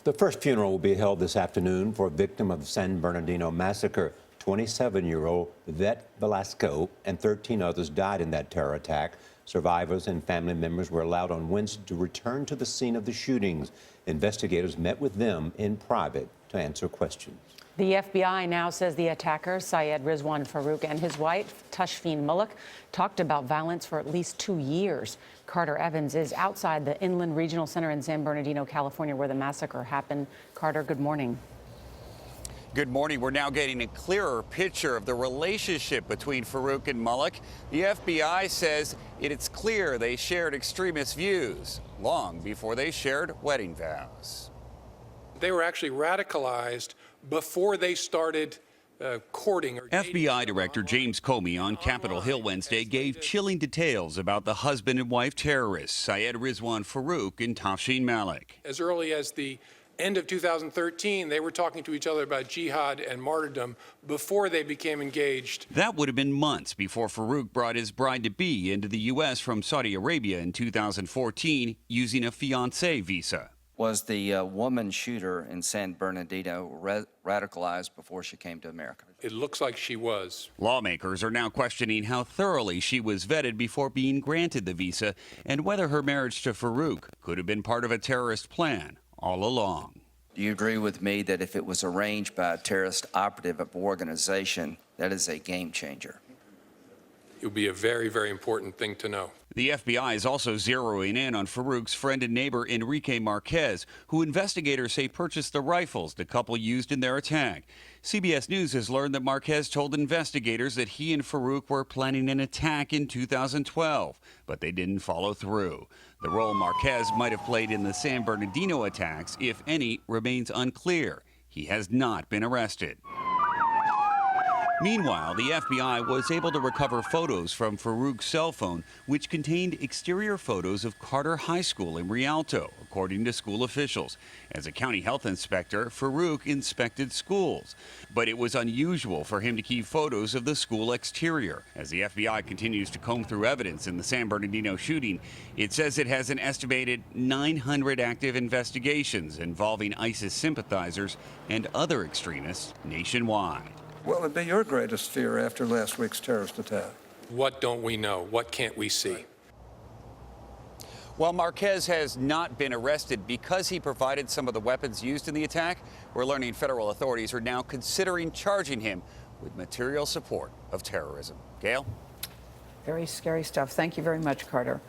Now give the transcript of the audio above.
The first funeral will be held this afternoon for a victim of the San Bernardino massacre. 27-year-old Vet Velasco and 13 others died in that terror attack. Survivors and family members were allowed on Wednesday to return to the scene of the shootings. Investigators met with them in private to answer questions. The FBI now says the attacker, Syed Rizwan Farook, and his wife, Tashfeen Malik, talked about violence for at least 2 years. Carter Evans is outside the Inland Regional Center in San Bernardino, California, where the massacre happened. Carter, good morning. Good morning. We're now getting a clearer picture of the relationship between Farook and Malik. The FBI says it's clear they shared extremist views long before they shared wedding vows. They were actually radicalized before they started courting. FBI Director James Comey on Capitol Hill Wednesday gave chilling details about the husband and wife terrorists, Syed Rizwan Farook and Tashfeen Malik. As early as the end of 2013, they were talking to each other about jihad and martyrdom before they became engaged. That would have been months before Farook brought his bride-to-be into the U.S. from Saudi Arabia in 2014 using a fiancé visa. Was the woman shooter in San Bernardino radicalized before she came to America? It looks like she was. Lawmakers are now questioning how thoroughly she was vetted before being granted the visa and whether her marriage to Farook could have been part of a terrorist plan all along. Do you agree with me that if it was arranged by a terrorist operative of organization, that is a game changer? It would be a very, very important thing to know. The FBI is also zeroing in on Farook's friend and neighbor Enrique Marquez, who investigators say purchased the rifles the couple used in their attack. CBS News has learned that Marquez told investigators that he and Farook were planning an attack in 2012, but they didn't follow through. The role Marquez might have played in the San Bernardino attacks, if any, remains unclear. He has not been arrested. Meanwhile, the FBI was able to recover photos from Farook's cell phone, which contained exterior photos of Carter High School in Rialto, according to school officials. As a county health inspector, Farook inspected schools. But it was unusual for him to keep photos of the school exterior. As the FBI continues to comb through evidence in the San Bernardino shooting, it says it has an estimated 900 active investigations involving ISIS sympathizers and other extremists nationwide. What would be your greatest fear after last week's terrorist attack? What don't we know? What can't we see? While Marquez has not been arrested because he provided some of the weapons used in the attack, we're learning federal authorities are now considering charging him with material support of terrorism. Gail? Very scary stuff. Thank you very much, Carter.